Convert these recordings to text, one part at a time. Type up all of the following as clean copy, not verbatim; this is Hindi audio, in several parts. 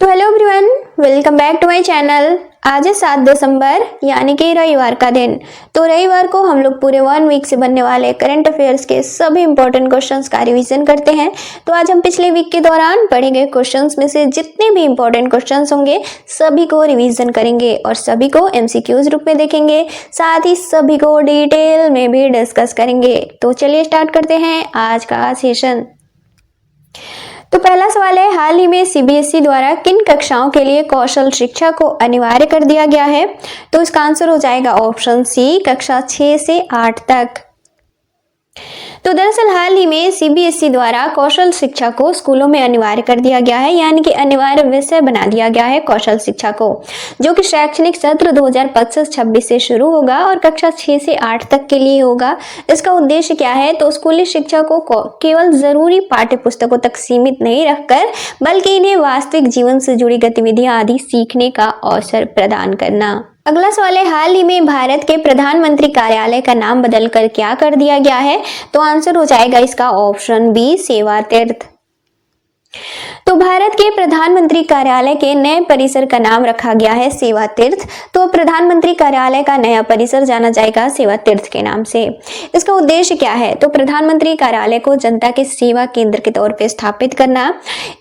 तो hello everyone, welcome back to my channel. आज है 7 दिसंबर यानी कि रविवार का दिन। तो रविवार को हम लोग पूरे 1 वीक से बनने वाले करंट अफेयर्स के सभी इंपॉर्टेंट क्वेश्चंस का रिवीजन करते हैं। तो आज हम पिछले वीक के दौरान पढ़े गए क्वेश्चंस में से जितने भी इंपॉर्टेंट क्वेश्चंस होंगे सभी को रिवीजन करेंगे और सभी को एमसीक्यूज रूप में देखेंगे, साथ ही सभी को डिटेल में भी डिस्कस करेंगे। तो चलिए स्टार्ट करते हैं आज का सेशन। तो पहला सवाल है, हाल ही में सीबीएसई द्वारा किन कक्षाओं के लिए कौशल शिक्षा को अनिवार्य कर दिया गया है? तो इसका आंसर हो जाएगा ऑप्शन सी, कक्षा 6 से 8 तक। तो दरअसल हाल ही में सीबीएसई द्वारा कौशल शिक्षा को स्कूलों में अनिवार्य कर दिया गया है, यानी कि अनिवार्य विषय बना दिया गया है कौशल शिक्षा को, जो कि शैक्षणिक सत्र 2025-26 से शुरू होगा और कक्षा 6 से 8 तक के लिए होगा। इसका उद्देश्य क्या है? तो स्कूली शिक्षा को केवल जरूरी पाठ्य पुस्तकों तक सीमित नहीं रखकर बल्कि इन्हें वास्तविक जीवन से जुड़ी गतिविधियां आदि सीखने का अवसर प्रदान करना। अगला सवाल है, हाल ही में भारत के प्रधानमंत्री कार्यालय का नाम बदलकर क्या कर दिया गया है? तो आंसर हो जाएगा इसका ऑप्शन बी, सेवा तीर्थ। तो भारत के प्रधानमंत्री कार्यालय के नए परिसर का नाम रखा गया है सेवा तीर्थ। तो प्रधानमंत्री कार्यालय का नया परिसर जाना जाएगा सेवा तीर्थ के नाम से। इसका उद्देश्य क्या है? तो प्रधानमंत्री कार्यालय को जनता के सेवा केंद्र के तौर पर स्थापित करना।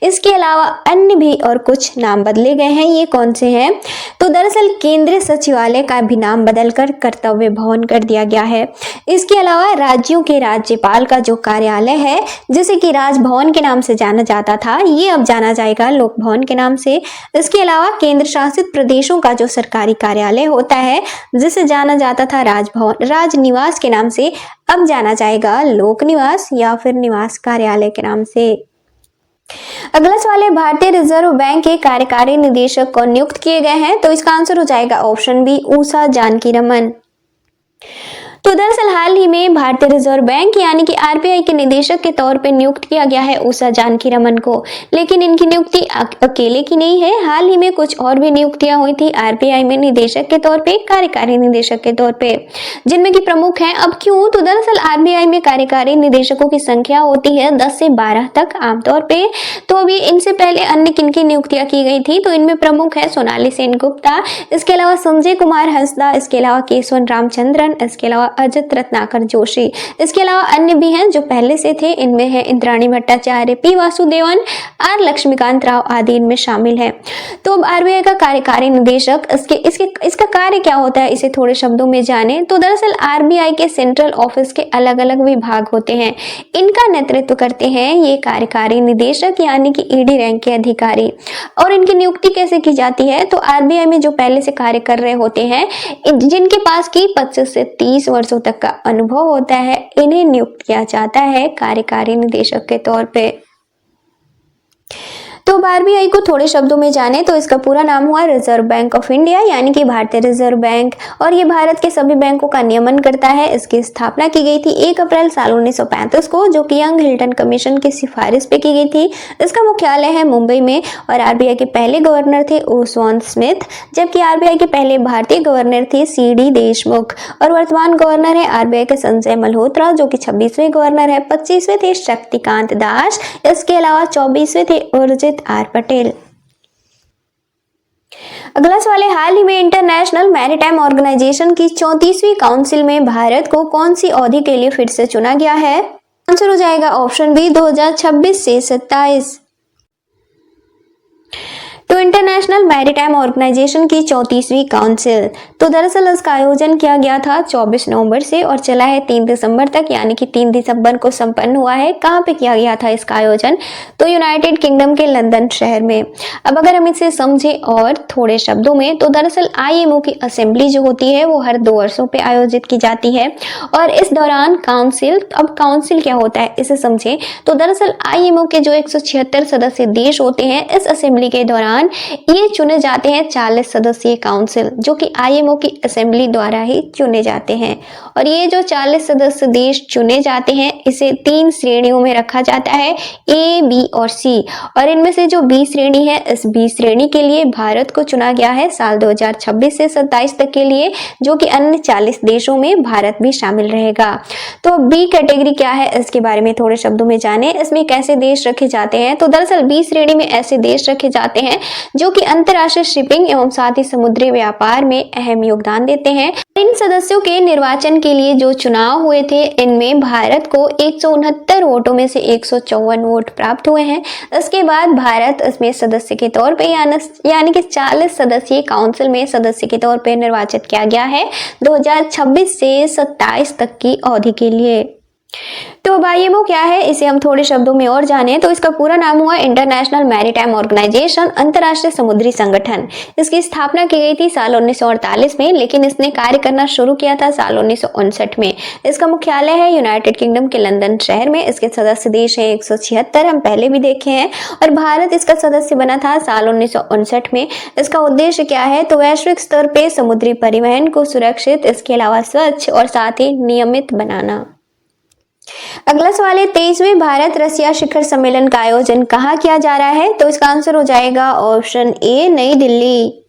इसके अलावा अन्य भी और कुछ नाम बदले गए हैं। ये कौन से हैं? तो दरअसल केंद्रीय सचिवालय का भी नाम बदलकर कर्तव्य भवन कर दिया गया है। इसके अलावा राज्यों के राज्यपाल का जो कार्यालय है, जिसे कि राजभवन के नाम से जाना जाता था, ये अब जाना जाएगा लोक भवन के नाम से। इसके अलावा केंद्र शासित प्रदेशों का जो सरकारी कार्यालय होता है, जिसे जाना जाता था राजभवन, राजनिवास के नाम से, अब जाना जाएगा लोक निवास या फिर निवास कार्यालय के नाम से। अगला सवाल है, भारतीय रिजर्व बैंक के कार्यकारी निदेशक कौन नियुक्त किए गए हैं? तो इसका आंसर हो जाएगा ऑप्शन बी, उषा जानकीरमन। तो दरअसल हाल ही में भारतीय रिजर्व बैंक यानी कि आरबीआई के निदेशक के तौर पर नियुक्त किया गया है उषा जानकीरमन को। लेकिन इनकी नियुक्ति अकेले की नहीं है, हाल ही में कुछ और भी नियुक्तियां हुई थी आरबीआई में निदेशक के तौर पे, कार्यकारी निदेशक के तौर पे, जिनमें की प्रमुख हैं। अब क्यों? तो दरअसल आरबीआई में कार्यकारी निदेशकों की संख्या होती है 10 से 12 तक आमतौर पे। तो अभी इनसे पहले अन्य किनकी नियुक्तियां की गई थी? तो इनमें प्रमुख है सोनाली सेनगुप्ता, इसके अलावा संजय कुमार हंसदा, इसके अलावा केशवन रामचंद्रन, इसके अलावा अजित रत्नाकर जोशी। इसके अलावा अन्य भी हैं जो पहले से थे। इनमें है इंद्राणी भट्टाचार्य, पी वासुदेवन, आर लक्ष्मीकांत राव आदि इनमें शामिल हैं। तो अब आरबीआई का कार्यकारी निदेशक, इसका कार्य क्या होता है, इसे थोड़े शब्दों में जाने। तो दरअसल आरबीआई के सेंट्रल ऑफिस के अलग अलग विभाग होते हैं, इनका नेतृत्व करते हैं ये कार्यकारी निदेशक यानी कि ईडी रैंक के अधिकारी। और इनकी नियुक्ति कैसे की जाती है? तो आरबीआई में जो पहले से कार्य कर रहे होते हैं, जिनके पास की 25 से 30 वर्षों तक का अनुभव होता है, इन्हें नियुक्त किया जाता है कार्यकारी निदेशक के तौर पे। तो आरबीआई को थोड़े शब्दों में जाने तो इसका पूरा नाम हुआ रिजर्व बैंक ऑफ इंडिया यानी कि भारतीय रिजर्व बैंक, और ये भारत के सभी बैंकों का नियमन करता है। इसकी स्थापना की गई थी 1 अप्रैल साल 1935 को, जो कि यंग हिल्टन कमीशन की सिफारिश पे की गई थी। इसका मुख्यालय है मुंबई में और आरबीआई के पहले गवर्नर थे ओसवान स्मिथ, जबकि आरबीआई के पहले भारतीय गवर्नर थे सीडी देशमुख, और वर्तमान गवर्नर है आरबीआई के संजय मल्होत्रा, जो कि 26वें गवर्नर है। 25वें थे शक्तिकांत दास, इसके अलावा 24वें थे उर्जित आर पटेल। अगला सवाल है, हाल ही में इंटरनेशनल मैरीटाइम ऑर्गेनाइजेशन की 34वीं काउंसिल में भारत को कौन सी अवधि के लिए फिर से चुना गया है? आंसर हो जाएगा ऑप्शन बी, 2026 से 27। तो इंटरनेशनल मैरीटाइम ऑर्गेनाइजेशन की 34वीं काउंसिल, तो दरअसल इसका आयोजन किया गया था 24 नवंबर से और चला है 3 दिसंबर तक, यानी कि 3 दिसंबर को संपन्न हुआ है। कहाँ पे किया गया था इसका आयोजन? तो यूनाइटेड किंगडम के लंदन शहर में। अब अगर हम इसे समझे और थोड़े शब्दों में, तो दरअसल आईएमओ की असेंबली जो होती है वो हर 2 वर्षों पे आयोजित की जाती है और इस दौरान काउंसिल, अब काउंसिल क्या होता है इसे समझे। तो दरअसल आईएमओ के जो 176 सदस्य देश होते हैं, इस असेंबली के दौरान ये चुने जाते हैं 40 सदस्यीय काउंसिल, जो कि IMO की असेंबली द्वारा ही चुने जाते हैं। और ये जो 40 सदस्य देश चुने जाते हैं, इसे 3 श्रेणियों में रखा जाता है, A, B और C। और इनमें से जो B श्रेणी है, इस B श्रेणी के लिए भारत को चुना गया है साल 2026 से 27 तक के लिए, जो कि अन्य 40 देशों में भारत भी शामिल रहेगा। तो B कैटेगरी क्या है, इसके बारे में थोड़े शब्दों में जाने। इसमें कैसे देश रखे जाते हैं, तो दरअसल B श्रेणी में ऐसे देश रखे जाते हैं जो कि अंतर्राष्ट्रीय शिपिंग एवं साथ ही समुद्री व्यापार में अहम योगदान देते हैं। इन सदस्यों के निर्वाचन के लिए जो चुनाव हुए थे, इनमें भारत को 169 वोटों में से 154 वोट प्राप्त हुए हैं। इसके बाद भारत इसमें सदस्य के तौर पे यानी कि 40 सदस्यीय काउंसिल में सदस्य के तौर पे निर्वाचित किया गया है 2026 से 27 तक की अवधि के लिए। तो अब IMO क्या है, इसे हम थोड़े शब्दों में और जानें। तो इसका पूरा नाम हुआ इंटरनेशनल मैरीटाइम ऑर्गेनाइजेशन, अंतर्राष्ट्रीय समुद्री संगठन। इसकी स्थापना की गई थी साल 1948 में, लेकिन इसने कार्य करना शुरू किया था साल 1959 में। इसका मुख्यालय है यूनाइटेड किंगडम के लंदन शहर में। इसके सदस्य देश हैं 176, हम पहले भी देखे हैं। और भारत इसका सदस्य बना था साल 1959 में। इसका उद्देश्य क्या है, तो वैश्विक स्तर पे समुद्री परिवहन को सुरक्षित, इसके अलावा स्वच्छ और साथ ही नियमित बनाना। अगला सवाल है, 23वें भारत रसिया शिखर सम्मेलन का आयोजन कहाँ किया जा रहा है, तो इसका आंसर हो जाएगा ऑप्शन A, नई दिल्ली।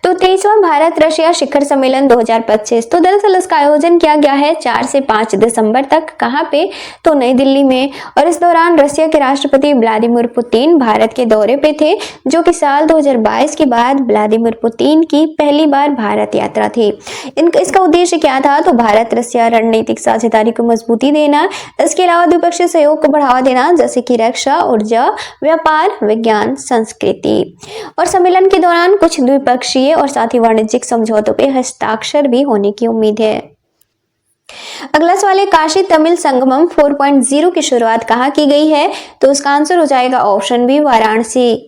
तो 23वां भारत रशिया शिखर सम्मेलन 2025, तो दरअसल इसका आयोजन किया गया है 4 से 5 दिसंबर तक। कहाँ पे, तो नई दिल्ली में। और इस दौरान रशिया के राष्ट्रपति व्लादिमीर पुतिन भारत के दौरे पे थे, जो कि साल 2022 के बाद व्लादिमीर पुतिन की पहली बार भारत यात्रा थी। इसका उद्देश्य क्या था, तो भारत रशिया रणनीतिक साझेदारी को मजबूती देना, इसके अलावा द्विपक्षीय सहयोग को बढ़ावा देना, जैसे कि रक्षा, ऊर्जा, व्यापार, विज्ञान, संस्कृति। और सम्मेलन के दौरान कुछ द्विपक्षीय और साथ ही वाणिज्यिक समझौतों पे हस्ताक्षर भी होने की उम्मीद है। अगला सवाल है, काशी तमिल संगमम 4.0 की शुरुआत कहाँ की गई है, तो उसका आंसर हो जाएगा ऑप्शन बी, वाराणसी।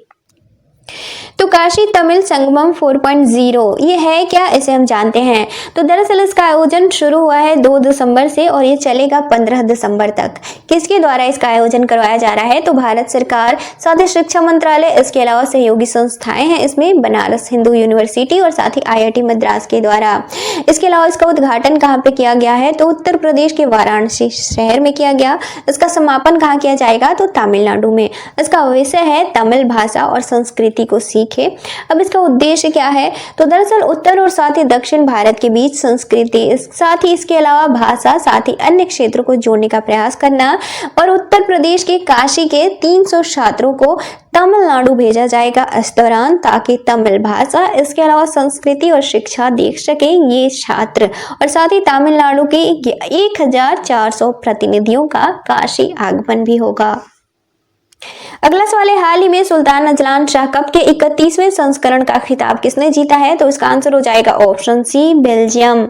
तो काशी तमिल संगमम 4.0 ये है क्या, इसे हम जानते हैं। तो दरअसल इसका आयोजन शुरू हुआ है 2 दिसंबर से और ये चलेगा 15 दिसंबर तक। किसके द्वारा इसका आयोजन करवाया जा रहा है, तो भारत सरकार, साथ ही शिक्षा मंत्रालय, इसके अलावा सहयोगी संस्थाएं हैं इसमें, बनारस हिंदू यूनिवर्सिटी और साथ ही IIT मद्रास के द्वारा। इसके अलावा इसका उद्घाटन कहाँ पे किया गया है, तो उत्तर प्रदेश के वाराणसी शहर में किया गया। इसका समापन कहाँ किया जाएगा, तो तमिलनाडु में। इसका विषय है तमिल भाषा और संस्कृति को सीखे। अब इसका उद्देश्य क्या है, तो दरअसल उत्तर और साथ ही दक्षिण भारत के बीच संस्कृति, साथ ही इसके अलावा भाषा, साथ ही अन्य क्षेत्रों को जोड़ने का प्रयास करना। और उत्तर प्रदेश के काशी के 300 छात्रों को तमिलनाडु भेजा जाएगा इस दौरान, ताकि तमिल भाषा, इसके अलावा संस्कृति और शिक्षा देख सके ये छात्र। और साथ ही तमिलनाडु के 1400 प्रतिनिधियों का काशी आगमन भी होगा। अगला सवाल है, हाल ही में सुल्तान अजलान शाह कप के 31वें संस्करण का खिताब किसने जीता है, तो इसका आंसर हो जाएगा ऑप्शन सी, बेल्जियम।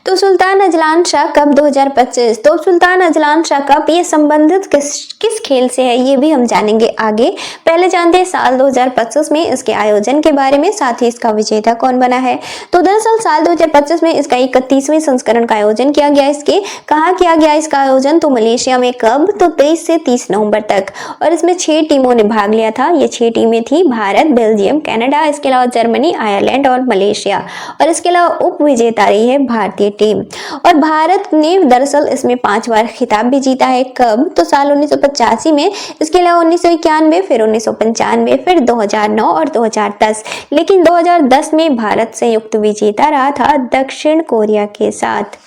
तो सुल्तान अजलान शाह कप 2025, तो सुल्तान अजलान शाह कप ये संबंधित किस खेल से है, ये भी हम जानेंगे आगे। पहले जानते हैं साल 2025 में इसके आयोजन के बारे में, साथ ही इसका विजेता कौन बना है। तो दरअसल साल 2025 में इसका 31वें संस्करण का आयोजन किया गया। इसके कहाँ किया गया इसका आयोजन, तो मलेशिया में। कब, तो 23 से 30 नवंबर तक। और इसमें 6 टीमों ने भाग लिया था। ये 6 टीमें थी, भारत, बेल्जियम, कनाडा, इसके अलावा जर्मनी, आयरलैंड और मलेशिया। और इसके अलावा उप विजेता रही है भारतीय टीम। और भारत ने दरअसल इसमें 5 बार खिताब भी जीता है। कब, तो साल 1985 में, इसके अलावा 1991, फिर 1995, फिर 2009 और 2010। लेकिन 2010 में भारत संयुक्त विजेता रहा था दक्षिण कोरिया के साथ।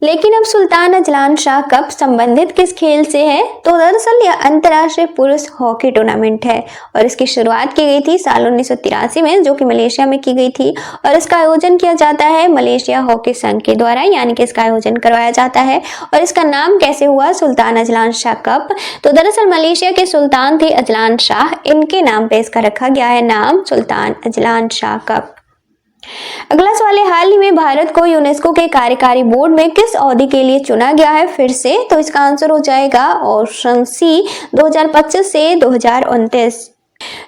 लेकिन अब सुल्तान अजलान शाह कप संबंधित किस खेल से है, तो दरअसल यह अंतर्राष्ट्रीय पुरुष हॉकी टूर्नामेंट है। और इसकी शुरुआत की गई थी साल 1983 में, जो कि मलेशिया में की गई थी। और इसका आयोजन किया जाता है मलेशिया हॉकी संघ के द्वारा, यानी कि इसका आयोजन करवाया जाता है। और इसका नाम कैसे हुआ, सुल्तान अजलान शाह कप, तो दरअसल मलेशिया के सुल्तान थे अजलान शाह, इनके नाम पे इसका रखा गया है नाम, सुल्तान अजलान शाह कप। अगला सवाल है, हाल ही में भारत को यूनेस्को के कार्यकारी बोर्ड में किस अवधि के लिए चुना गया है फिर से, तो इसका आंसर हो जाएगा ऑप्शन सी, 2025 से 2029।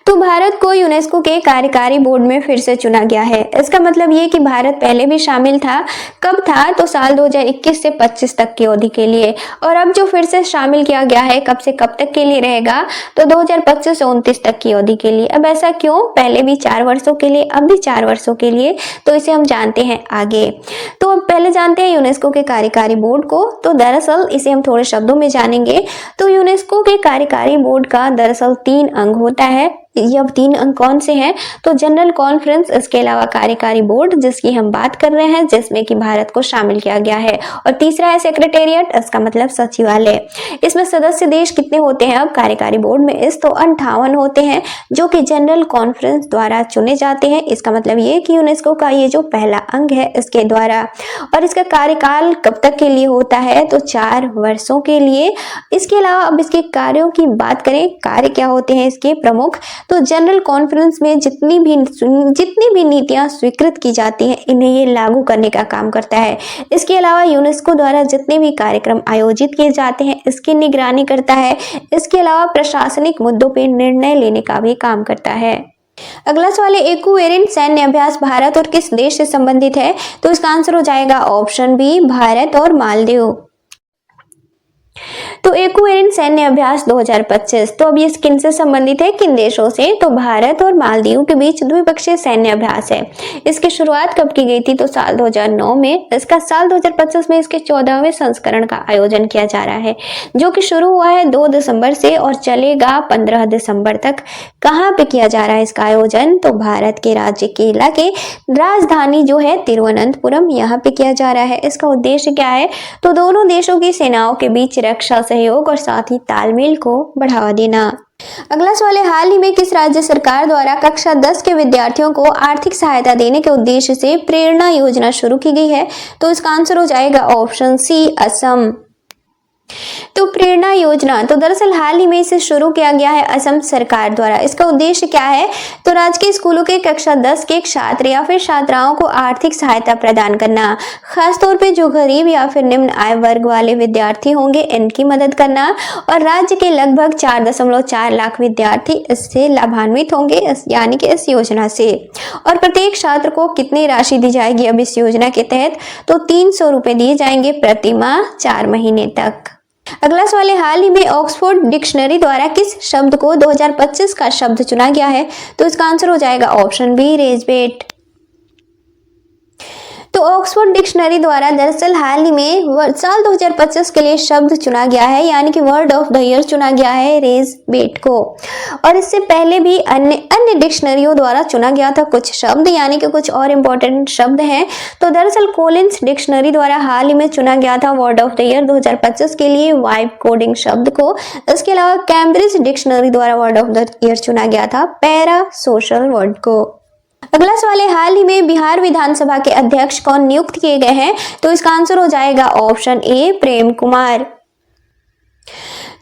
तो भारत को यूनेस्को के कार्यकारी बोर्ड में फिर से चुना गया है। इसका मतलब ये कि भारत पहले भी शामिल था। कब था? तो साल 2021 से 25 तक की अवधि के लिए। और अब जो फिर से शामिल किया गया है कब से कब तक के लिए रहेगा? तो 2025 से 29 तक की अवधि के लिए। अब ऐसा क्यों? पहले भी 4 वर्षों के लिए, अब भी 4 वर्षों के लिए। तो इसे हम जानते हैं आगे। तो अब पहले जानते हैं यूनेस्को के कार्यकारी बोर्ड को। तो दरअसल इसे हम थोड़े शब्दों में जानेंगे। तो यूनेस्को के कार्यकारी बोर्ड का दरअसल 3 अंग होता है। यह 3 अंग कौन से हैं? तो जनरल कॉन्फ्रेंस, इसके अलावा कार्यकारी बोर्ड जिसकी हम बात कर रहे हैं, जिसमें कि भारत को शामिल किया गया है, और तीसरा है सेक्रेटेरिएट, इसका मतलब सचिवालय। इसमें सदस्य देश कितने होते हैं अब कार्यकारी बोर्ड में? इस तो 58 होते हैं, जो कि जनरल कॉन्फ्रेंस द्वारा चुने जाते हैं। इसका मतलब ये कि यूनेस्को का ये जो पहला अंग है इसके द्वारा। और इसका कार्यकाल कब तक के लिए होता है? तो 4 वर्षों के लिए। इसके अलावा अब इसके कार्यों की बात करें, कार्य क्या होते हैं इसके प्रमुख? तो जनरल कॉन्फ्रेंस में जितनी भी नीतियां स्वीकृत की जाती हैं, इन्हें ये लागू करने का काम करता है। इसके अलावा यूनेस्को द्वारा जितने भी कार्यक्रम आयोजित किए जाते हैं, इसकी निगरानी करता है। इसके अलावा प्रशासनिक मुद्दों पर निर्णय लेने का भी काम करता है। अगला सवाल है, एक्वेरियन सैन्य अभ्यास भारत और किस देश से संबंधित है? तो इसका आंसर हो जाएगा ऑप्शन बी, भारत और मालदीव। तो एक्वेरियन सैन्य अभ्यास 2025, तो अब ये किन से संबंधित है, किन देशों से? तो भारत और मालदीव के बीच द्विपक्षीय सैन्य अभ्यास है। इसकी शुरुआत कब की गई थी? तो साल 2009 में। इसका साल 2025 में इसके 14वें संस्करण का आयोजन किया जा रहा है, जो कि शुरू हुआ है 2 दिसंबर से और चलेगा 15 दिसंबर तक। कहाँ पे किया जा रहा है इसका आयोजन? तो भारत के राज्य केरला के राजधानी जो है तिरुवनंतपुरम, यहाँ पे किया जा रहा है। इसका उद्देश्य क्या है? तो दोनों देशों की सेनाओं के बीच रक्षा सहयोग और साथ ही तालमेल को बढ़ावा देना। अगला सवाल है, हाल ही में किस राज्य सरकार द्वारा कक्षा 10 के विद्यार्थियों को आर्थिक सहायता देने के उद्देश्य से प्रेरणा योजना शुरू की गई है? तो इसका आंसर हो जाएगा ऑप्शन सी, असम। तो प्रेरणा योजना, तो दरअसल हाल ही में इसे शुरू किया गया है असम सरकार द्वारा। इसका उद्देश्य क्या है? तो राजकीय स्कूलों के कक्षा 10 के छात्र या फिर छात्राओं को आर्थिक सहायता प्रदान करना, खासतौर पे जो गरीब या फिर निम्न आय वर्ग वाले विद्यार्थी होंगे, इनकी मदद करना। और राज्य के लगभग 4.4 लाख विद्यार्थी इससे लाभान्वित होंगे, यानी कि इस योजना से। और प्रत्येक छात्र को कितनी राशि दी जाएगी अब इस योजना के तहत? तो 300 रुपए दिए जाएंगे प्रति माह 4 महीने तक। अगला सवाल है, हाल ही में ऑक्सफोर्ड डिक्शनरी द्वारा किस शब्द को 2025 का शब्द चुना गया है? तो इसका आंसर हो जाएगा ऑप्शन बी, रेजबेट। तो ऑक्सफोर्ड डिक्शनरी द्वारा दरअसल हाल ही में साल 2025 के लिए शब्द चुना गया है, यानी कि वर्ड ऑफ द ईयर चुना गया है रेजबेट को। और इससे पहले भी अन्य डिक्शनरियों द्वारा चुना गया था कुछ शब्द, यानी कि कुछ और इम्पोर्टेंट शब्द हैं। तो दरअसल कोलिंस डिक्शनरी द्वारा हाल ही में चुना गया था वर्ड ऑफ द ईयर 2025 के लिए वाइब कोडिंग शब्द को। इसके अलावा कैम्ब्रिज डिक्शनरी द्वारा वर्ड ऑफ द ईयर चुना गया था पैरा सोशल वर्ड को। अगला सवाल है, हाल ही में बिहार विधानसभा के अध्यक्ष कौन नियुक्त किए गए हैं? तो इसका आंसर हो जाएगा ऑप्शन ए, प्रेम कुमार।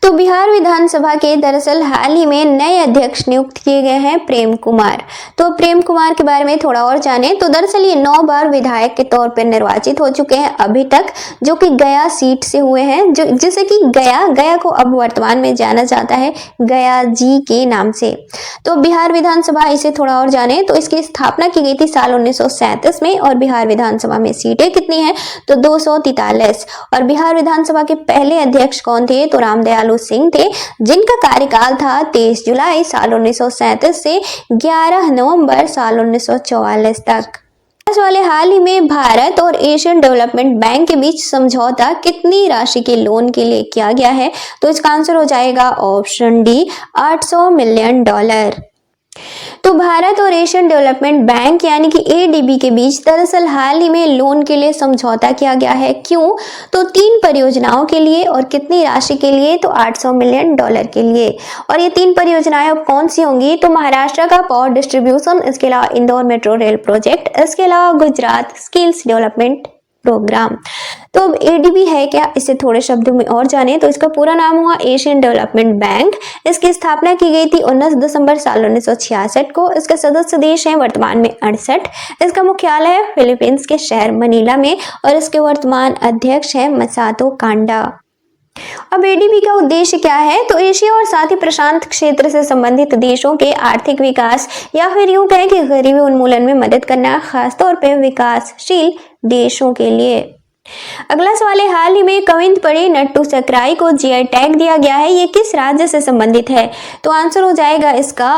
तो बिहार विधानसभा के दरअसल हाल ही में नए अध्यक्ष नियुक्त किए गए हैं प्रेम कुमार। तो प्रेम कुमार के बारे में थोड़ा और जानें। तो दरअसल ये 9 बार विधायक के तौर पर निर्वाचित हो चुके हैं अभी तक, जो कि गया सीट से हुए हैं, जो जिसे कि गया को अब वर्तमान में जाना जाता है गया जी के नाम से। तो बिहार विधानसभा, इसे थोड़ा और जाने तो इसकी स्थापना की गई थी साल 1937 में। और बिहार विधानसभा में सीटें कितनी हैं? तो 243। और बिहार विधानसभा के पहले अध्यक्ष कौन थे? तो रामदयालु सिंह थे, जिनका कार्यकाल था 23 जुलाई साल 1937 से 11 नवंबर साल 1944 तक। वाले हाल ही में भारत और एशियन डेवलपमेंट बैंक के बीच समझौता कितनी राशि के लोन के लिए किया गया है? तो इसका आंसर हो जाएगा ऑप्शन डी, $800 मिलियन। तो भारत और एशियन डेवलपमेंट बैंक यानी कि एडीबी के बीच दरअसल हाल ही में लोन के लिए समझौता किया गया है। क्यों? तो 3 परियोजनाओं के लिए। और कितनी राशि के लिए? तो $800 मिलियन के लिए। और ये 3 परियोजनाएं अब कौन सी होंगी? तो महाराष्ट्र का पावर डिस्ट्रीब्यूशन, इसके अलावा इंदौर मेट्रो रेल प्रोजेक्ट, इसके अलावा गुजरात स्किल्स डेवलपमेंट प्रोग्राम। तो अब एडीबी है क्या, इसे थोड़े शब्दों में और जाने तो इसका पूरा नाम हुआ एशियन डेवलपमेंट बैंक। इसकी स्थापना की गई थी 19 दिसंबर साल 1966 को। इसके सदस्य देश हैं वर्तमान में 68। इसका मुख्यालय है फिलीपींस के शहर मनीला में और इसके वर्तमान अध्यक्ष हैं मसातो कांडा। अब एडीबी का उद्देश्य क्या है? तो एशिया और साथ ही प्रशांत क्षेत्र से संबंधित देशों के आर्थिक विकास या फिर यूं कहें कि गरीबी उन्मूलन में मदद करना, खासतौर पर विकासशील देशों के लिए। अगला सवाल है, हाल ही में कविंद नट्टू सकराई को जीआई टैग दिया गया है, ये किस राज्य से संबंधित है? तो आंसर हो जाएगा इसका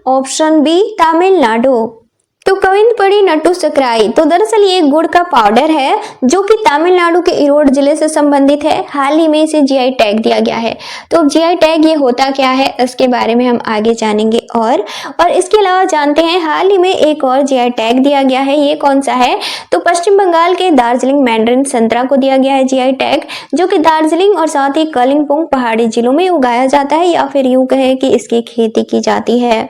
ऑप्शन बी, तमिलनाडु। तो कविंद नट्टू सकराई तो दरअसल ये गुड़ का पाउडर है जो कि तमिलनाडु के ईरोड जिले से संबंधित है। हाल ही में इसे जीआई टैग दिया गया है। तो अब जीआई टैग ये होता क्या है, इसके बारे में हम आगे जानेंगे। और इसके अलावा जानते हैं हाल ही में एक और जीआई टैग दिया गया है, ये कौन सा है? तो पश्चिम बंगाल के दार्जिलिंग मैंड्रिन संतरा को दिया गया है जीआई टैग, जो कि दार्जिलिंग और साथ ही कालिम्पोंग पहाड़ी जिलों में उगाया जाता है या फिर यूं कहें कि इसकी खेती की जाती है।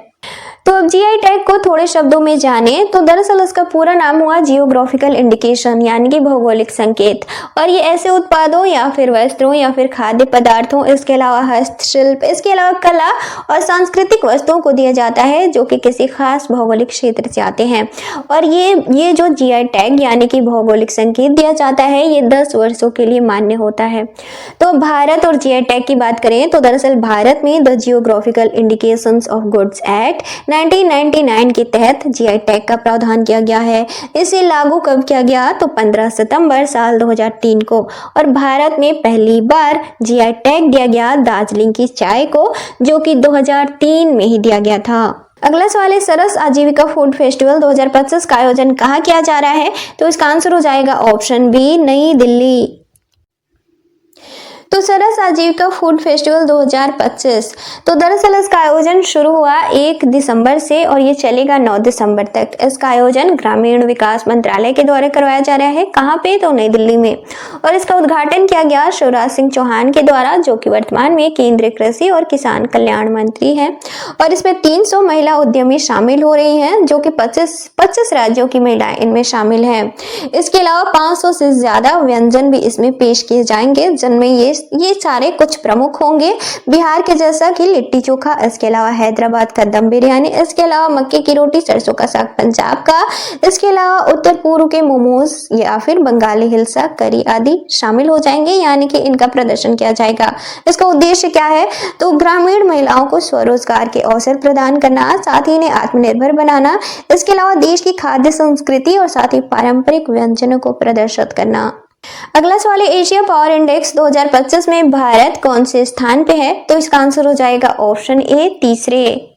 तो अब जीआई टैग को थोड़े शब्दों में जाने तो दरअसल इसका पूरा नाम हुआ जियोग्राफिकल इंडिकेशन, यानी कि भौगोलिक संकेत। और ये ऐसे उत्पादों या फिर वस्त्रों या फिर खाद्य पदार्थों, इसके अलावा हस्तशिल्प, इसके अलावा कला और सांस्कृतिक वस्तुओं को दिया जाता है जो कि किसी खास भौगोलिक क्षेत्र से आते हैं। और ये जो जीआई टैग यानी कि भौगोलिक संकेत दिया जाता है, ये 10 वर्षों के लिए मान्य होता है। तो भारत और जीआई टैग की बात करें तो दरअसल भारत में the geographical indications of goods act 1999 के तहत जीआई टैग का प्रावधान किया गया है। इसे लागू कब किया गया? तो 15 सितंबर साल 2003 को। और भारत में पहली बार जीआई टैग दिया गया दार्जिलिंग की चाय को, जो कि 2003 में ही दिया गया था। अगला सवाल है, सरस आजीविका फूड फेस्टिवल 2025 का आयोजन कहाँ किया जा रहा है? तो इसका आंसर हो जाएगा ऑप्शन बी, नई दिल्ली। तो सरस आजीविका फूड फेस्टिवल 2025 तो दरअसल इसका आयोजन शुरू हुआ 1 दिसंबर से और ये चलेगा 9 दिसंबर तक। इसका आयोजन ग्रामीण विकास मंत्रालय के द्वारा करवाया जा रहा है। कहाँ पे? तो नई दिल्ली में। और इसका उद्घाटन किया गया शिवराज सिंह चौहान के द्वारा, जो कि वर्तमान में केंद्रीय कृषि और किसान कल्याण मंत्री हैं। और इसमें 300 महिला उद्यमी शामिल हो रही हैं, जो कि 25 राज्यों की महिलाएं इनमें शामिल हैं। इसके अलावा 500 से ज्यादा व्यंजन भी इसमें पेश किए जाएंगे, जिनमें ये सारे कुछ प्रमुख होंगे। बिहार के जैसा कि लिट्टी चोखा, इसके अलावा हैदराबाद का दम बिरयानी, इसके अलावा मक्के की रोटी, सरसों का साग पंजाब का, इसके अलावा उत्तर पूर्व के मोमोज या फिर बंगाली हिलसा करी आदि शामिल हो जाएंगे, यानी कि इनका प्रदर्शन किया जाएगा। इसका उद्देश्य क्या है? तो ग्रामीण महिलाओं को स्वरोजगार के अवसर प्रदान करना, साथ ही इन्हें आत्मनिर्भर बनाना, इसके अलावा देश की खाद्य संस्कृति और साथ ही पारंपरिक व्यंजनों को प्रदर्शित करना। अगला सवाल है, एशिया पावर इंडेक्स 2025 में भारत कौन से स्थान पे है? तो इसका आंसर हो जाएगा ऑप्शन ए, तीसरे।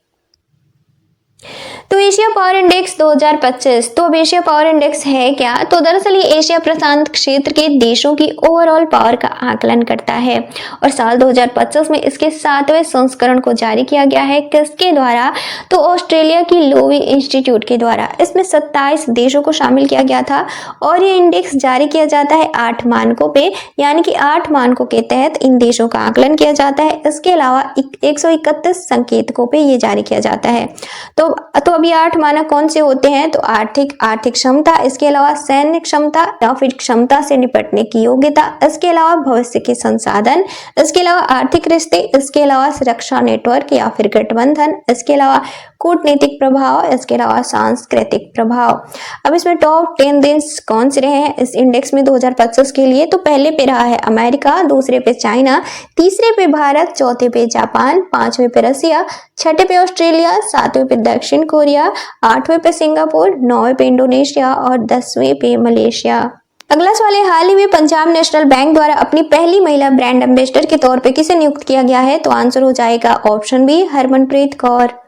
तो एशिया पावर इंडेक्स 2025 तो अब एशिया पावर इंडेक्स है क्या? तो दरअसल ये एशिया प्रशांत क्षेत्र के देशों की ओवरऑल पावर का आकलन करता है और साल 2025 में इसके 7वें संस्करण को जारी किया गया है। किसके द्वारा? तो ऑस्ट्रेलिया की लोवी इंस्टीट्यूट के द्वारा। इसमें 27 देशों को शामिल किया गया था और ये इंडेक्स जारी किया जाता है 8 मानकों पे, यानी कि 8 मानकों के तहत इन देशों का आकलन किया जाता है। इसके अलावा 131 संकेतकों पे ये जारी किया जाता है। तो अब ये 8 मानक कौन से होते हैं? तो आर्थिक क्षमता, इसके अलावा सैन्य क्षमता या फिर क्षमता से निपटने की योग्यता, इसके अलावा भविष्य के संसाधन, इसके अलावा आर्थिक रिश्ते, इसके अलावा सुरक्षा नेटवर्क या फिर गठबंधन, इसके अलावा कूटनीतिक प्रभाव, इसके अलावा सांस्कृतिक प्रभाव। अब इसमें टॉप 10 देश कौन से रहे हैं इस इंडेक्स में 2025 के लिए? तो पहले पे रहा है अमेरिका, दूसरे पे चाइना, तीसरे पे भारत, चौथे पे जापान, 5वें पे रसिया, 6ठे पे ऑस्ट्रेलिया, 7वें पे दक्षिण कोरिया, 8वें पे सिंगापुर, 9वें पे इंडोनेशिया और 10वें पे मलेशिया। अगला सवाल है, हाल ही में पंजाब नेशनल बैंक द्वारा अपनी पहली महिला ब्रांड एम्बेसडर के तौर पे किसे नियुक्त किया गया है? तो आंसर हो जाएगा ऑप्शन बी, हरमनप्रीत कौर।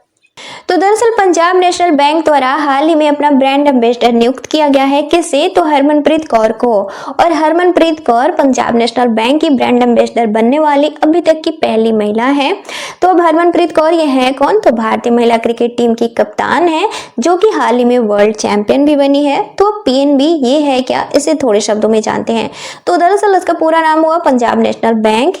तो दरअसल पंजाब नेशनल बैंक द्वारा हाल ही में अपना ब्रांड एम्बेसडर नियुक्त किया गया है। किसे? तो हरमनप्रीत कौर को। और हरमनप्रीत कौर पंजाब नेशनल बैंक की ब्रांड एम्बेसडर बनने वाली अभी तक की पहली महिला है। तो अब हरमनप्रीत कौर ये है कौन? तो भारतीय महिला क्रिकेट टीम की कप्तान है, जो कि हाल ही में वर्ल्ड चैंपियन भी बनी है। तो पीएनबी ये है क्या? इसे थोड़े शब्दों में जानते हैं। तो दरअसल इसका पूरा नाम हुआ पंजाब नेशनल बैंक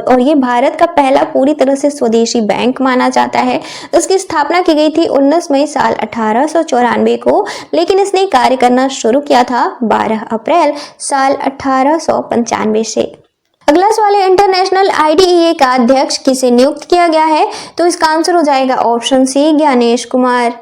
और ये भारत का पहला पूरी तरह से स्वदेशी बैंक माना जाता है। इसकी स्थापना की गई थी 19 मई साल 1894 को, लेकिन इसने कार्य करना शुरू किया था 12 अप्रैल साल 1895 से। अगला सवाल है, इंटरनेशनल आईडीईए का अध्यक्ष किसे नियुक्त किया गया है? तो इसका आंसर हो जाएगा ऑप्शन सी, ज्ञानेश कुमार।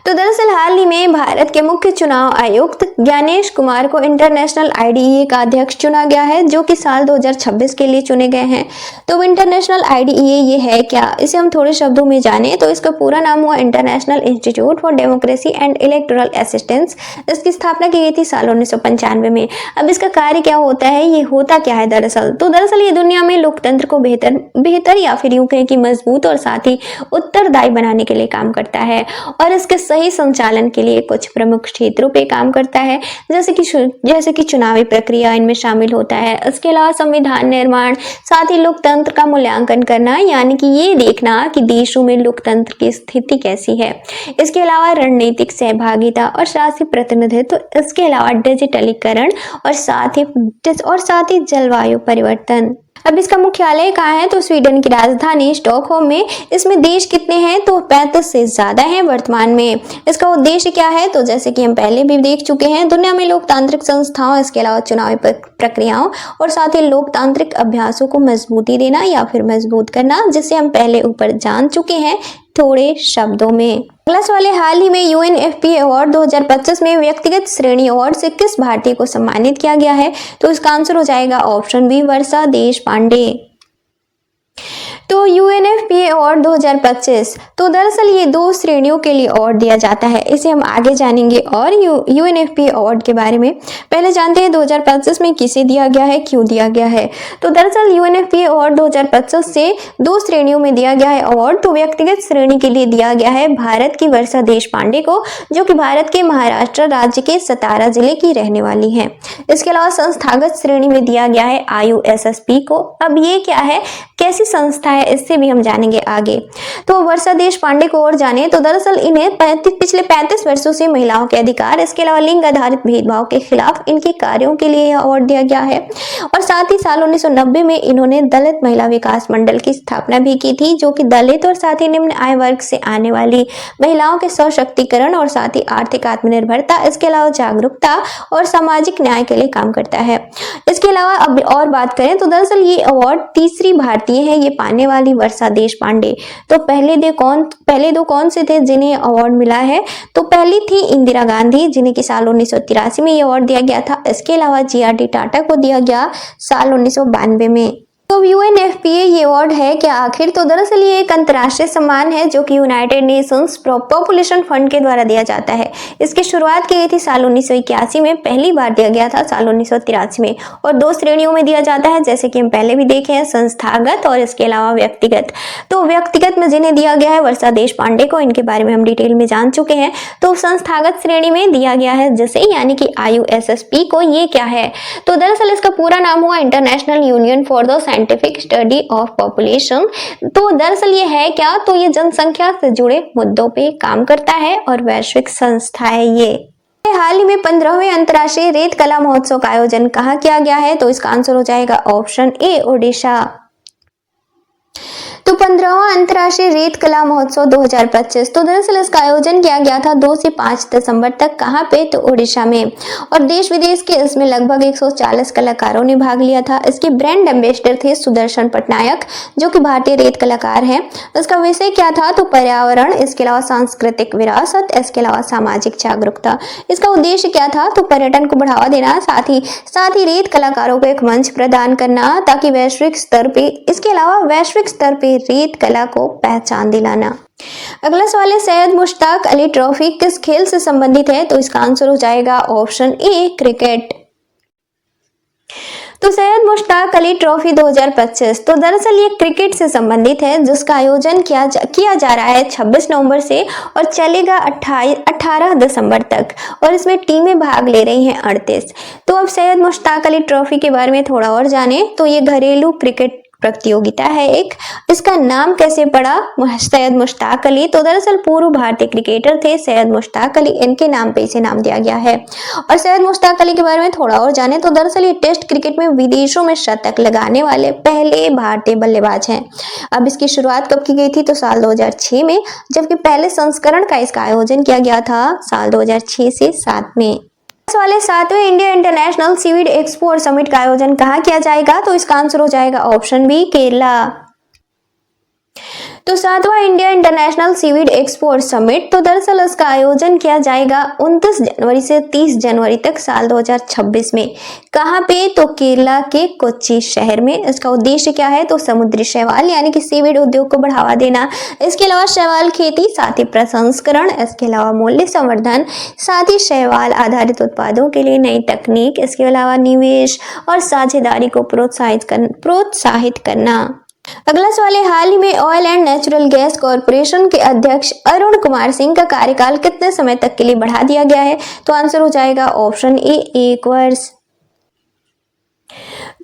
तो दरअसल हाल ही में भारत के मुख्य चुनाव आयुक्त ज्ञानेश कुमार को इंटरनेशनल आईडीईए का अध्यक्ष चुना गया है, जो कि साल 2026 के लिए चुने गए हैं। तो इंटरनेशनल आईडीईए ये है क्या, इसे हम थोड़े शब्दों में जाने तो इसका पूरा नाम हुआ international institute for democracy and electoral assistance. इसकी स्थापना की गई थी साल 1995 में। अब इसका कार्य क्या होता है, ये होता क्या है दरअसल ये दुनिया में लोकतंत्र को बेहतर या फिर यूं कहें कि मजबूत और साथ ही उत्तरदायी बनाने के लिए काम करता है और इसके सही संचालन के लिए कुछ प्रमुख क्षेत्रों पे काम करता है, जैसे कि चुनावी प्रक्रिया इनमें शामिल होता है। इसके अलावा संविधान निर्माण, साथ ही लोकतंत्र का मूल्यांकन करना, यानी कि ये देखना कि देशों में लोकतंत्र की स्थिति कैसी है। इसके अलावा रणनीतिक सहभागिता और शासी प्रतिनिधित्व, इसके अलावा डिजिटलीकरण और साथ ही जलवायु परिवर्तन। अब इसका मुख्यालय कहाँ है, तो स्वीडन की राजधानी स्टॉकहोम में। इसमें देश कितने हैं, तो 35 से ज्यादा हैं वर्तमान में। इसका उद्देश्य क्या है, तो जैसे कि हम पहले भी देख चुके हैं, दुनिया में लोकतांत्रिक संस्थाओं, इसके अलावा चुनावी प्रक्रियाओं और साथ ही लोकतांत्रिक अभ्यासों को मजबूती देना या फिर मजबूत करना, जिसे हम पहले ऊपर जान चुके हैं थोड़े शब्दों में। अगला सवाल है, हाल ही में यूएनएफपीए अवार्ड 2025 में व्यक्तिगत श्रेणी अवार्ड से किस भारतीय को सम्मानित किया गया है, तो इसका आंसर हो जाएगा ऑप्शन बी, वर्षा देशपांडे। तो यूएनएफपीए अवार्ड 2025, तो दरअसल ये 2 श्रेणियों के लिए अवार्ड दिया जाता है, इसे हम आगे जानेंगे। और यूएनएफपीए अवार्ड के बारे में पहले जानते हैं 2025 में किसे दिया गया है, क्यों दिया गया है। तो दरअसल यूएनएफपीए अवार्ड 2025 से 2 श्रेणियों में दिया गया है अवार्ड। तो व्यक्तिगत श्रेणी के लिए दिया गया है भारत की वर्षा देशपांडे को, जो कि भारत के महाराष्ट्र राज्य के सतारा जिले की रहने वाली है। इसके अलावा संस्थागत श्रेणी में दिया गया है आईयूएसएसपी को। अब ये क्या है, कैसी संस्था है, इससे भी हम जानेंगे आगे। तो वर्षा देशपांडे को और जाने, तो दरअसल इन्हें पिछले 35 वर्षों से महिलाओं के अधिकार, इसके अलावा लिंग आधारित भेदभाव के खिलाफ इनके कार्यों के लिए यह अवार्ड दिया गया है। और साथ ही साल 1990 में इन्होंने दलित महिला विकास मंडल की स्थापना भी की थी, जो कि दलित और साथ ही निम्न आय वर्ग से आने वाली महिलाओं के सशक्तिकरण और साथ ही आर्थिक आत्मनिर्भरता, इसके अलावा जागरूकता और सामाजिक न्याय के लिए काम करता है। इसके अलावा अब और बात करें तो दरअसल ये अवार्ड तीसरी भारतीय है ये पाने वाली वर्षा देशपांडे। तो पहले दो कौन से थे जिन्हें अवार्ड मिला है, तो पहली थी इंदिरा गांधी, जिन्हें कि साल 1983 में ये अवार्ड दिया गया था। इसके अलावा जीआरडी टाटा को दिया गया साल 1992 में। तो यूएनएफपीए ये अवार्ड है क्या आखिर, तो दरअसल ये एक अंतर्राष्ट्रीय सम्मान है जो कि यूनाइटेड नेशंस पॉपुलेशन फंड के द्वारा दिया जाता है। इसकी शुरुआत की गई थी साल 1981 में, पहली बार दिया गया था साल 1983 में, और 2 श्रेणियों में दिया जाता है, जैसे कि हम पहले भी देखे हैं, संस्थागत और इसके अलावा व्यक्तिगत। तो व्यक्तिगत में जिन्हें दिया गया है वर्षा देशपांडे को, इनके बारे में हम डिटेल में जान चुके हैं। तो संस्थागत श्रेणी में दिया गया है जिसे, यानी कि आईयूएसएसपी को। ये क्या है, तो दरअसल इसका पूरा नाम हुआ international union for the scientific study of population. तो दरअसल ये है क्या, तो ये जनसंख्या से जुड़े मुद्दों पे काम करता है और वैश्विक संस्था है ये। हाल ही में 15वें अंतर्राष्ट्रीय रेत कला महोत्सव का आयोजन कहाँ किया गया है, तो इसका आंसर हो जाएगा ऑप्शन ए, ओडिशा। तो 15वां अंतर्राष्ट्रीय रेत कला महोत्सव 2025, तो दरअसल इसका आयोजन किया गया था 2 से 5 दिसंबर तक। कहाँ पे, तो उड़ीसा में। और देश विदेश के इसमें लगभग 140 कलाकारों ने भाग लिया था। इसके ब्रांड एम्बेसडर थे सुदर्शन पटनायक, जो कि भारतीय रेत कलाकार हैं। इसका विषय क्या था, तो पर्यावरण, इसके अलावा सांस्कृतिक विरासत, इसके अलावा सामाजिक जागरूकता। इसका उद्देश्य क्या था, तो पर्यटन को बढ़ावा देना, साथ ही रेत कलाकारों को एक मंच प्रदान करना, ताकि वैश्विक स्तर पे, इसके अलावा वैश्विक स्तर पे रेत कला को पहचान दिलाना। अगला सवाल है, सैयद मुश्ताक अली ट्रॉफी किस खेल से संबंधित है, तो इसका आंसर हो जाएगा ऑप्शन ए, क्रिकेट। तो सैयद मुश्ताक अली ट्रॉफी 2025, तो दरअसल ये क्रिकेट से संबंधित है, जिसका आयोजन किया जा रहा है 26 नवंबर से और चलेगा 18 दिसंबर तक, और इसमें टीमें भाग ले रही हैं 38। तो अब सैयद मुश्ताक अली ट्रॉफी के बारे में थोड़ा और जाने, तो ये घरेलू क्रिकेट प्रतियोगिता है एक। इसका नाम कैसे पड़ा, सैयद मुश्ताक अली, तो दरअसल पूर्व भारतीय क्रिकेटर थे सैयद मुश्ताक अली, इनके नाम पे इसे नाम दिया गया है। और सैयद मुश्ताक अली के बारे में थोड़ा और जाने, तो दरअसल ये टेस्ट क्रिकेट में विदेशों में शतक लगाने वाले पहले भारतीय बल्लेबाज हैं। अब इसकी शुरुआत कब की गई थी, तो साल 2006 में, जबकि पहले संस्करण का इसका आयोजन किया गया था साल 2006 से 7 में। वाले 7वें इंडिया इंटरनेशनल सीवीड एक्सपो और समिट का आयोजन कहाँ किया जाएगा, तो इसका आंसर हो जाएगा ऑप्शन बी, केरला। तो 7वां India international seaweed export summit, तो दरअसल इसका आयोजन किया जाएगा 29 जनवरी से 30 जनवरी तक साल 2026 में। कहाँ पे? तो केरला के कोच्चि शहर में। इसका उद्देश्य क्या है? तो समुद्री शैवाल यानी कि सीवीड उद्योग को बढ़ावा देना, इसके अलावा शैवाल खेती, साथ ही प्रसंस्करण, इसके अलावा मूल्य संवर्धन, साथ ही शैवाल आधारित उत्पादों के लिए नई तकनीक, इसके अलावा निवेश और साझेदारी को प्रोत्साहित करना। अगला सवाल है, हाल ही में oil and natural gas corporation के अध्यक्ष अरुण कुमार सिंह का कार्यकाल कितने समय तक के लिए बढ़ा दिया गया है? तो आंसर हो जाएगा ऑप्शन ए, 1 वर्ष।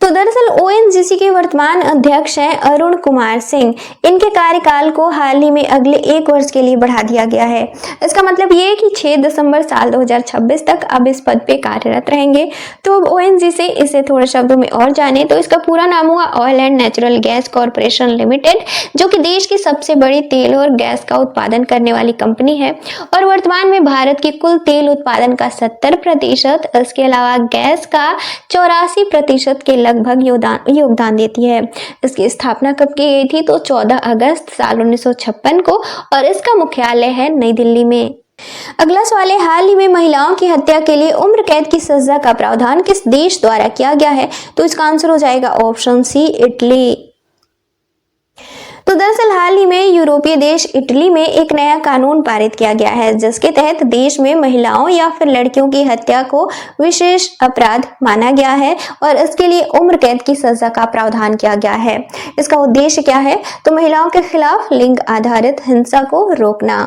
तो दरअसल ओएनजीसी के वर्तमान अध्यक्ष हैं अरुण कुमार सिंह। इनके कार्यकाल को हाल ही में अगले 1 वर्ष के लिए बढ़ा दिया गया है। इसका मतलब ये है कि 6 दिसंबर साल 2026 तक अब इस पद पे कार्यरत रहेंगे। तो अब ओएनजीसी, इसे थोड़े शब्दों में और जाने तो इसका पूरा नाम हुआ oil and natural gas corporation limited, जो कि देश की सबसे बड़ी तेल और गैस का उत्पादन करने वाली कंपनी है और वर्तमान में भारत की कुल तेल उत्पादन का 70%, इसके अलावा गैस का 84% के लगभग योगदान देती है। इसकी स्थापना कब की गई थी? तो 14 अगस्त साल 1956 को और इसका मुख्यालय है नई दिल्ली में। अगला सवाल है, हाल ही में महिलाओं की हत्या के लिए उम्र कैद की सजा का प्रावधान किस देश द्वारा किया गया है? तो इसका आंसर हो जाएगा ऑप्शन सी, इटली। तो दरअसल हाल ही में यूरोपीय देश इटली में एक नया कानून पारित किया गया है, जिसके तहत देश में महिलाओं या फिर लड़कियों की हत्या को विशेष अपराध माना गया है और इसके लिए उम्र कैद की सजा का प्रावधान किया गया है। इसका उद्देश्य क्या है? तो महिलाओं के खिलाफ लिंग आधारित हिंसा को रोकना।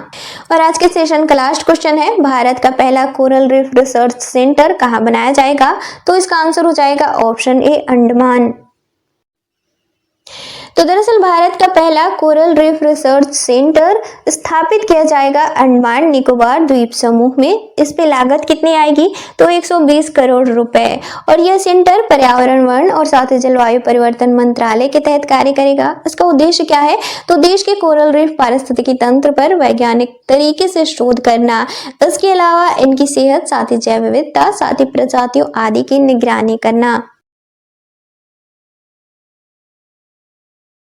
और आज के सेशन का लास्ट क्वेश्चन है, भारत का पहला कोरल रीफ रिसर्च सेंटर कहाँ बनाया जाएगा? तो इसका आंसर हो जाएगा ऑप्शन ए, अंडमान। तो दरअसल भारत का पहला कोरल रीफ रिसर्च सेंटर स्थापित किया जाएगा अंडमान निकोबार द्वीप समूह में। इस पे लागत कितनी आएगी? तो 120 करोड़ रुपए। और यह सेंटर पर्यावरण, वन और साथ ही जलवायु परिवर्तन मंत्रालय के तहत कार्य करेगा। इसका उद्देश्य क्या है? तो देश के कोरल रीफ पारिस्थितिकी तंत्र पर वैज्ञानिक तरीके से शोध करना, इसके अलावा इनकी सेहत, साथ ही जैव विविधता, साथ ही प्रजातियों आदि की निगरानी करना।